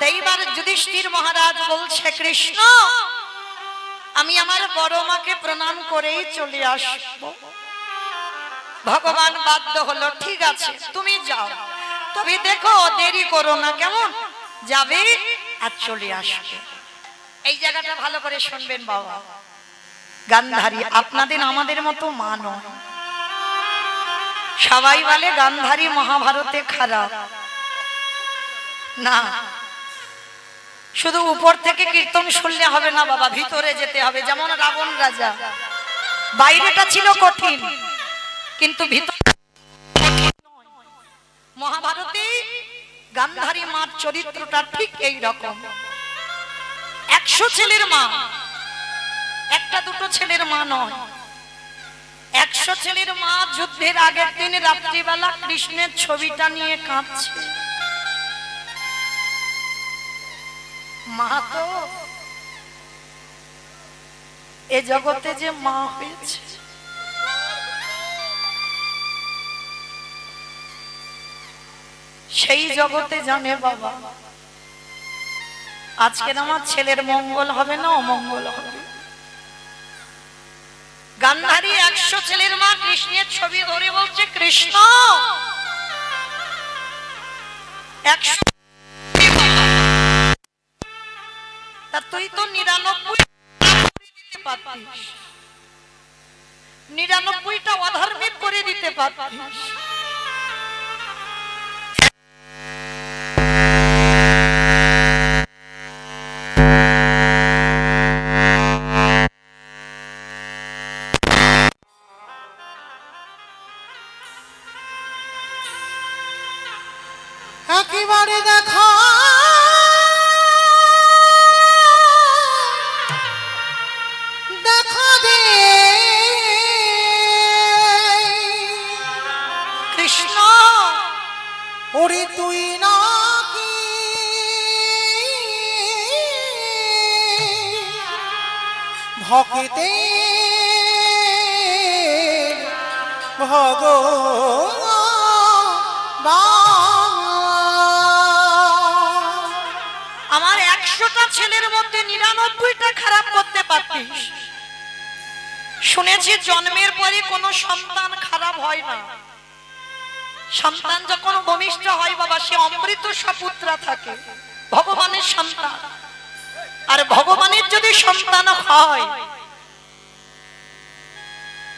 এইবার যুধিষ্ঠির মহারাজ বলছে, কৃষ্ণ আমি আমার বড় মাকে প্রণাম করেই চলে আসবো। ভগবান বাধ্য হলো, ঠিক আছে তুমি যাও, তবে দেখো দেরি করো না, কেমন? যাবে আর চলে আসবে। এই জায়গাটা ভালো করে শুনবেন বাবা। গান্ধারী আপনাদের আমাদের মতো মা নয়। সবাই বলে গান্ধারী মহাভারতে খারাপ না, শুধু উপর থেকে কীর্তন শুনলে হবে না বাবা, ভিতরে যেতে হবে। যেমন রাবণ রাজা, বাইরেটা ছিল কঠিন কিন্তু ভিতরে। মহাভারতে গান্ধারী মার চরিত্রটা ঠিক এই রকম। 100 ছেলের মা, একটা দুটো ছেলের মা নয়, 100 ছেলের মা। যুদ্ধের আগের দিন রাত্রিবেলা কৃষ্ণের ছবিটা নিয়ে কাঁদছে। মা তো এ জগতে যে মা হয়েছে, সেই জগতে জানে বাবা আজকের আমার ছেলের মঙ্গল হবে না অমঙ্গল হবে। গান্ধারী 100 ছেলের মা কৃষ্ণের ছবি ধরে বলছে, কৃষ্ণ 100 তুই তো 99টা অধর্মের করে দিতে পারতিস, একেবারে দেখা দেখা দে কৃষ্ণ ওরে তুই নাকি ভক্তে ভগবান আমার 100টা ছেলের মধ্যে 99টা খারাপ করতে পারতিস। শুনেছি জন্মের পরে কোনো সন্তান খারাপ হয় না। সন্তান যখন ভূমিষ্ঠ হয় বাবা, সে অমৃত সপুত্রা থাকে, ভগবানের সন্তান। আর ভগবানের যদি সন্তান হয়,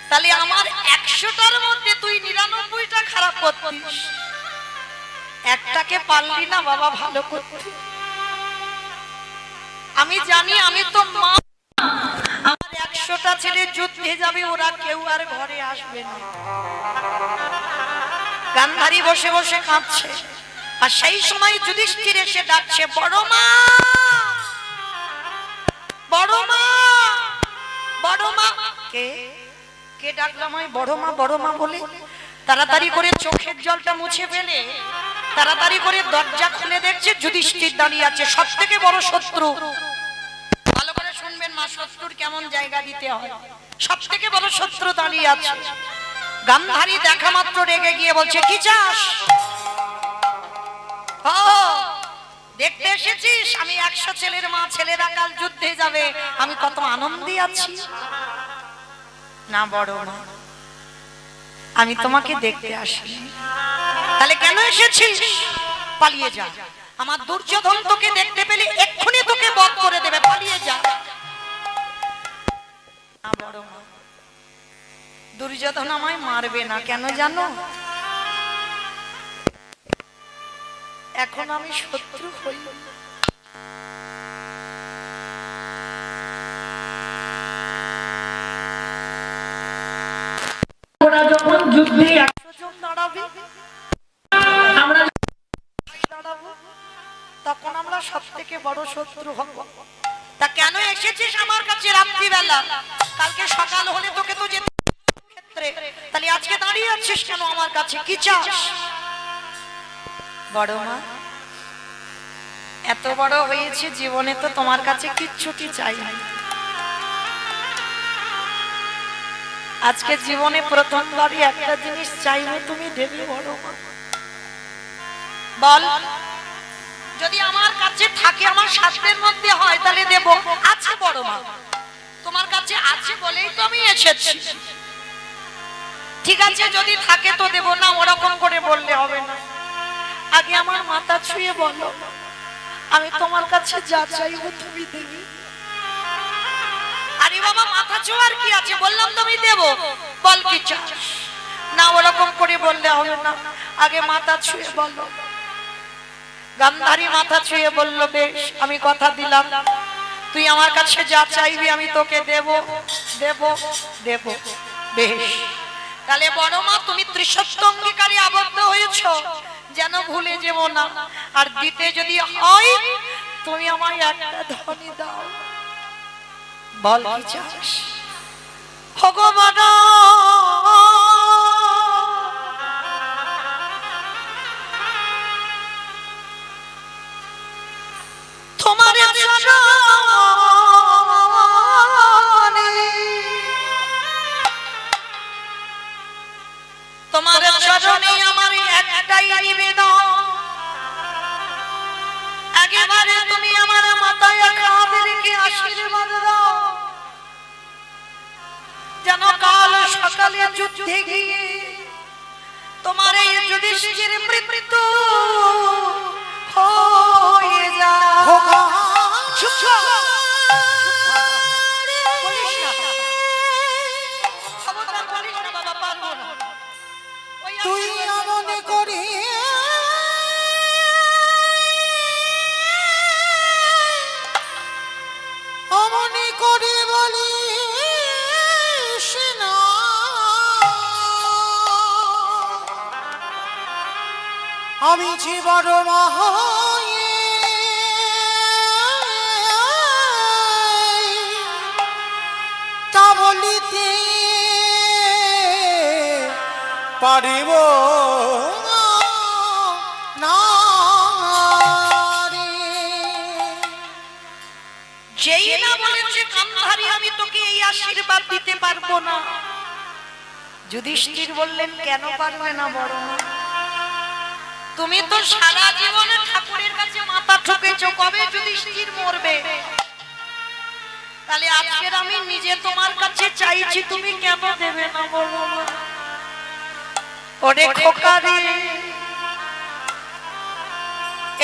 তাহলে আমার 100টার মধ্যে তুই 99টা খারাপ করতিস, একটাকে পারলি না বাবা ভালো করতে। আমি জানি, আমি তো মা, আমার 100টা ছেলে যুদ্ধে যাবে, ওরা কেউ আর ঘরে আসবে না। গান্ধারী বসে বসে কাঁদছে, আর সেই সময় যুধিষ্ঠির এসে ডাকছে, বড় মা, বড় মা, বড় মা। কে কে ডাকলাম আমি বড় মা, বড় মা বলে? তাড়াতাড়ি করে চোখের জলটা মুছে ফেলে তাড়াতাড়ি করে দরজা খুলে দেখছে যুধিষ্ঠির দাঁড়িয়ে আছে, সব থেকে বড় শত্রু। ভালো করে শুনবেন মা, শত্রুর কেমন জায়গা দিতে হয়। সব থেকে বড় শত্রু দাঁড়িয়ে আছে। গান্ধারী দেখা মাত্র রেগে গিয়ে বলছে, কি চাস? ও দেখতে এসেছিস? আমি 100 ছেলের মা, ছেলেরা কাল যুদ্ধে যাবে, আমি কত আনন্দে আছি। না বড় মা, আমি তোমাকে দেখতে আসিনি। তাহলে কেন এসেছিস? পালিয়ে যা, আমার দুর্যোধন তোকে দেখতে পেলে এক্ষুনি তোকে বধ করে দেবে, পালিয়ে যা। না বড় মা, দুর্যোধন আমায় মারবে না, কেন জানো? এখন আমি শত্রু হই। ওরা যখন যুদ্ধে 100 জন দাঁড়াবে, আমরা দাঁড়াবো, তখন আমরা সব থেকে বড় শত্রু হব। তা কেন এসেছিস আমার কাছে রাত্রিবেলা? কালকে সকাল হলে তোকে তো যেতে ক্ষেত্রে, তাহলে আজকে দাঁড়িয়ে আছিস কেন আমার কাছে? কি চাস? বড় মা, এত বড় হয়েছে জীবনে তো তোমার কাছে কিচ্ছুটি চাই না। আজকে জীবনে প্রথমবারই একটা জিনিস চাইবো, তুমি দেবে বড় মা। বল, যদি আমার কাছে থাকে, আমার শাস্ত্রের মধ্যে হয়, তাহলে দেব। আছে বড় মা, তোমার কাছে আছে বলেই তো আমি এসেছি। ঠিক আছে, যদি থাকে তো দেব, না ওরকম করে বললে হবে না। আগে আমার মাথা ছুঁয়ে বলো, আমি তোমার কাছে যা চাইবো তুমি দেবে। আরে বাবা, মাথা ছোঁয়ার কি আছে? বললাম তুমি দেব, বল কি চাস? না ওরকম করে বললে হবে না, আগে মাথা ছুঁয়ে বলো। গান্ধারী মাথা ছুঁয়ে বলল, বেশ, আমি কথা দিলাম, তুই আমার কাছে যা চাইবি আমি তোকে দেব, দেব, দেব। বেশ, তাহলে বড় মা, তুমি ত্রিসত্য অঙ্গীকারে আবদ্ধ হয়েছ, যেন ভুলে যেও না। আর দিতে যদি হয়, তুমি আমায় একটা ধনী দাও। বল কি চাস? ভগবান, তোমার তোমার চরণে আমার একটাই নিবেদন, একেবারে তুমি আমার মাথায় কাঁধে রেখে আশীর্বাদ দাও, যেন কাল সকালে যুদ্ধে গিয়ে তোমার এই যুধিষ্ঠির মৃত্যু হয়ে যায়। তুই মনে করি অমনে করে বলি না, আমি যে বড় মহায়ে তা বলিতে পারিব না রে। যেই না বলেছে গান্ধারী আমি তোকে এই আশীর্বাদ দিতে পারবো না। যুধিষ্ঠির বললেন কেন পারবে না বড় মা? তুমি তো সারা জীবনে ঠাকুরের কাছে মাথা ঠুকেছো, কবে যুধিষ্ঠির মরবে? তাহলে আজকের আমি নিজে তোমার কাছে চাইছি, তুমি কেন দেবে না বড় মা? ওরে খোকা রে,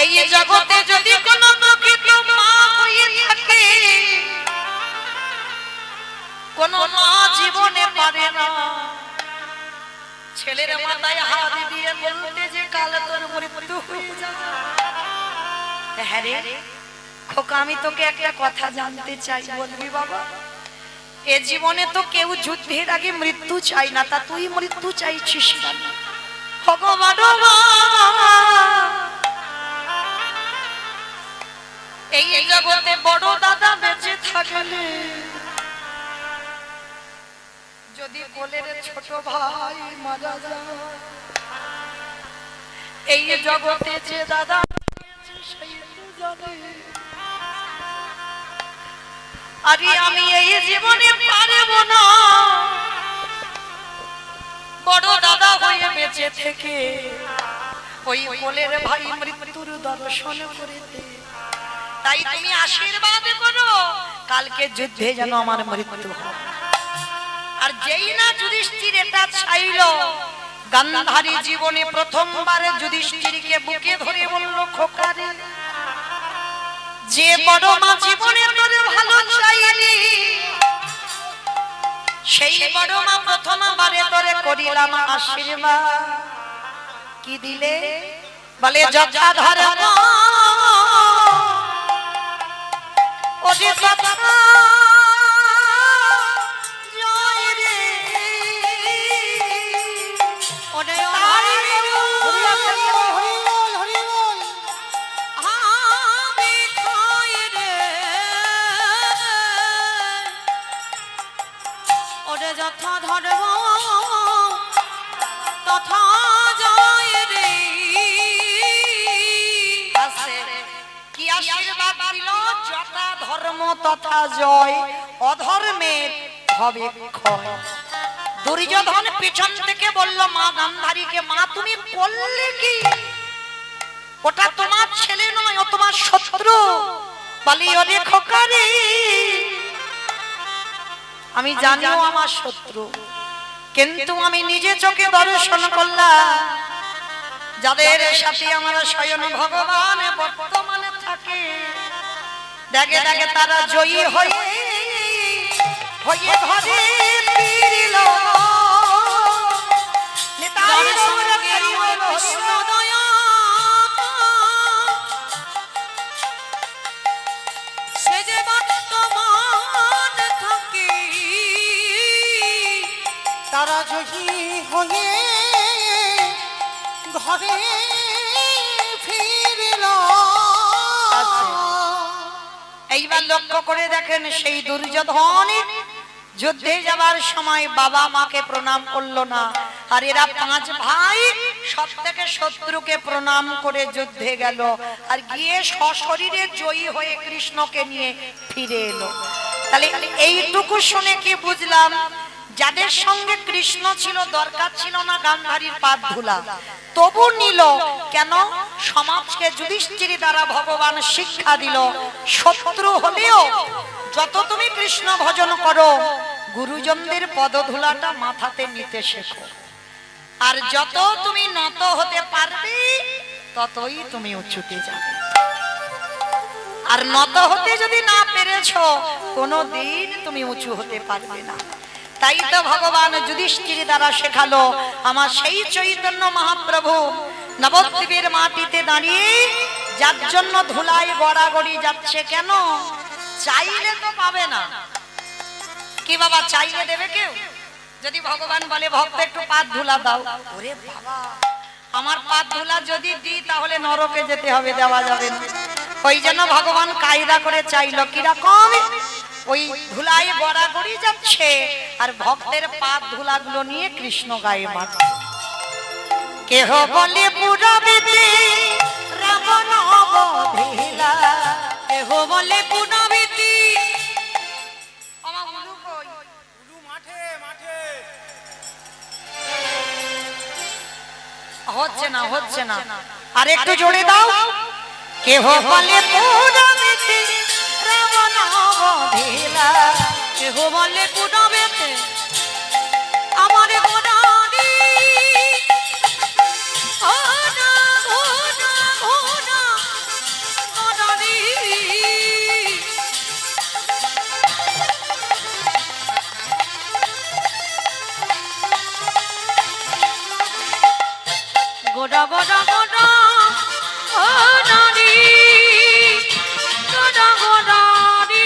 এই জগতে যদি কোনো প্রকৃত মা হয়ে থাকে, কোন মা জীবনে পারে না ছেলের মাথায় হাত দিয়ে বলতে যে কাল তোর মৃত্যু হয়ে যাবে। হ্যাঁ রে খোকা, আমি তোকে একটা কথা জানতে চাই, বলবি বাবা? এ জীবনে তো কেউ যুদ্ধের আগে মৃত্যু চাই না, তা তুই মৃত্যু চাইছিস কেন? ভগবান এই জগতে বড় দাদা বেঁচে থাকলে যদি কোলের ছোট ভাই মারা যায়, এই জগতে যে দাদা সেই তো জানে। আরে আমি এই জীবনে পারব না বড় দাদা হয়ে বেঁচে থেকে ওই কোলের ভাই মৃত্যুর দর্শন করে দে। তাই তুমি আশীর্বাদ করো কালকে যুদ্ধে যেন আমার মৃত্যু হয়। আর যেই না যুধিষ্ঠির এটা চাইল, গান্ধারী জীবনে প্রথমবার যুধিষ্ঠিরকে বুকে ধরে বলল, খোকা রে, যে বড় মা জীবনে তোর ভালো চাইনি, সেই বড় মা প্রথমবারে তোরে করিলাম আশীর্বাদ। কি দিলে? বলে যথা ধর্ম ওরে তথা জয় রে। ওরে হরি বল, হরি বল। আমি খাই রে, ওরে যথা ধর্ম তথা জয় রে। কি আশীর্বাদ দিল? যথা ধর্ম তথা জয়, অধর্মের হবে ক্ষয়। দুর্যোধন পিছন থেকে বলল মা গান্ধারীকে, মা তুমি বললে কি? ওটা তোমার ছেলে নয়, ও তোমার শত্রু। বলি ওরে খোকা রে, আমি জানিও আমার শত্রু, কিন্তু আমি নিজে চোখে দর্শন করলাম যাদের সাথে আমার স্বয়ং ভগবান বর্তমানে থাকে, দেখে দেখে তারা জয়ী হয়ে হয়ে ঘরে ফিরিল। নিতাই গৌর হরি বল। সে যে বর্তমান থাকে, তারা জয়ী হয়ে ঘরে ফিরল। এইবার লক্ষ্য করে দেখেন, সেই দুর্যোধন যুদ্ধে যাবার সময় বাবা মাকে প্রণাম করলো না, আর এরা পাঁচ ভাই সব থেকে শত্রুকে প্রণাম করে যুদ্ধে গেল, আর গিয়ে সশরীরে জয়ী হয়ে কৃষ্ণকে নিয়ে ফিরে এলো। তাহলে এইটুকু শুনে কি বুঝলাম? যাদের সঙ্গে কৃষ্ণ ছিল, দরকার ছিল না গান্ধারীর পাদ ধুলা, তবু নিল কেন? সমাজকে যুধিষ্ঠির দ্বারা ভগবান শিক্ষা দিল, শত্রু হলেও যত তুমি কৃষ্ণ ভজন করো, গুরুজনদের পদধূলাটা মাথাতে নিতে শেখো। আর যত তুমি নত হতে পারবে, ততই তুমি উঁচুতে যাবে। আর নত হতে যদি না পেরেছো, কোনোদিন তুমি উঁচু হতে পারবে না। তাই তো ভগবান যুধিষ্ঠির দ্বারা শেখালো, আমার সেই চৈতন্য মহাপ্রভু নবদ্বীপের মাটিতে দাঁড়িয়ে যার জন্য ধুলায় গড়াগড়ি যাচ্ছে কেন? চাইলে তো পাবে না। কি বাবা, চাইলে দেবে কেউ? যদি ভগবান বলে ভক্ত একটু পাদ ধুলা দাও, ওরে বাবা আমার পাত ধুলা যদি দিই তাহলে নরকে যেতে হবে, দেওয়া যাবে না। ওই জন্য ভগবান কায়দা করে চাইলো কিরকম, ওই ধুলাই গড়াগড়ি যাচ্ছে আর ভক্তের পাত ধুলাগুলো নিয়ে কৃষ্ণ গায়ে মারছে। কেহ বলে পুরবিতে রাবণ অবধিলা, কেহ বলে পুনবিতি আমার উলু কই? মাঠে মাঠে হচ্ছে না, হচ্ছে না, আর একটু জোরে দাও। কেহ বলে পুরবিতে রাবণ অবধিলা, কেহ বলে পুনবেতে আমার গোনারি গোনা গোনা গোনা গোনারি গোডা গোডা গোডা গোনারি গোডা গোনারি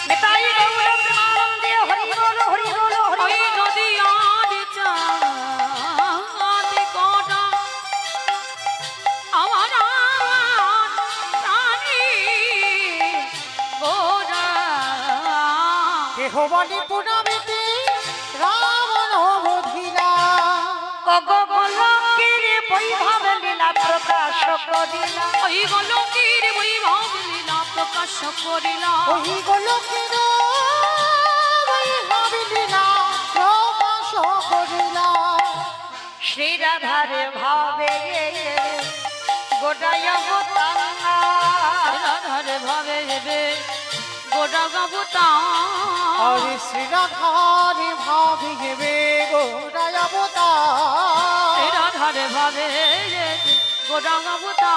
নিতাই গৌর প্রেমানন্দে হরি বল হরি বল হরি ওই বল। নদী আর চাঁদ গোডা আমার প্রাণী গোডা কেহ বলে পুনবিতে রাবণ বধিলা, ওগো গোলকের বৈভব লীলা প্রকাশ করিলা, ওই গোলকের বৈভব লীলা প্রকাশ করিলা ওই গোলকের বৈভব লীলা প্রকাশ করিলা। শ্রী রাধার ভাবে গোটায় অবতারা, রাধার ভাবে হেবে গোডা গাবুতা হরে শ্রী রাধার ভাবি হেবে গোড়ায় অবতার। রাধার ভাবে গোডা গাবুতা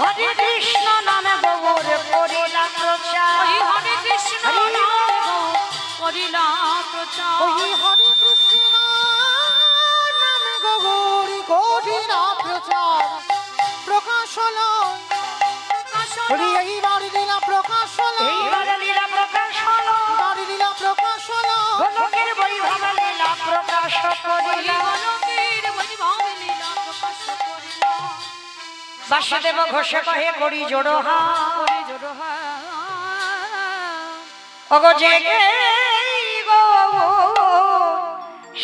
হরে কৃষ্ণ নামে গৌর করিলা প্রচার, ওই হরে কৃষ্ণ হরি নাম করিলা প্রচার ওই হরে কৃষ্ণ নামে গৌরী গৌরীরা প্রচার প্রকাশ হলো। হরি এইবার লীলা প্রকাশ হলো, এইবার লীলা প্রকাশ হলো, এইবার লীলা প্রকাশ হলো। গোলকের বৈভব লীলা প্রকাশ করিলা। বাসুদেব ঘোষে কহে করি জোড়ো হাত, ওগো জেগে গো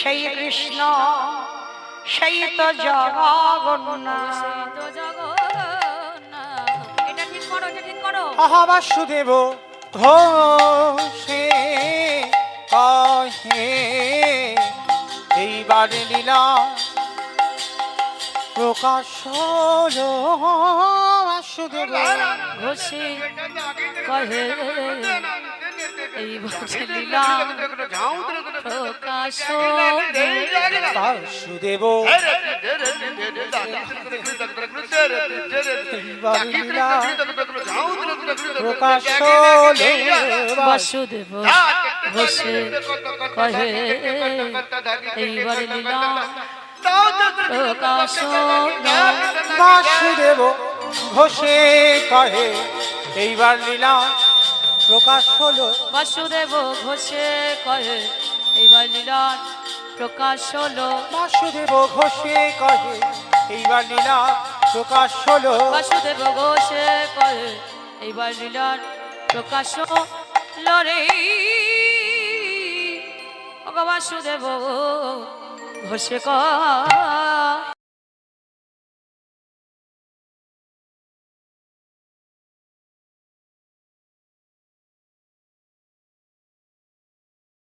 সেই কৃষ্ণ সেই তো জগন্নাথ। এটা ঠিক করো, এটা ঠিক করো। আহা বাসুদেব ঘোষে কহে এইবার লীলা প্রকাশ হলো। বাসুদেব ঘোষে কহে এই বছর লীলা প্রকাশ হবে। বাসুদেব এইবার লীলা প্রকাশ হলো। বাসুদেব ঘোষে কহে এইবার লীলা প্রকাশ হবে। বাসুদেব ঘোষে কহে এইবার লীলা প্রকাশ হলো। বাসুদেব ঘোষে কহে এইবার লীলা প্রকাশ হলো। বাসুদেব ঘোষে কহে এইবার লীলা প্রকাশ হলো। বাসুদেব ঘোষে কহে এইবার লীলার প্রকাশ হলো রে। বাসুদেব ঘোষে কহে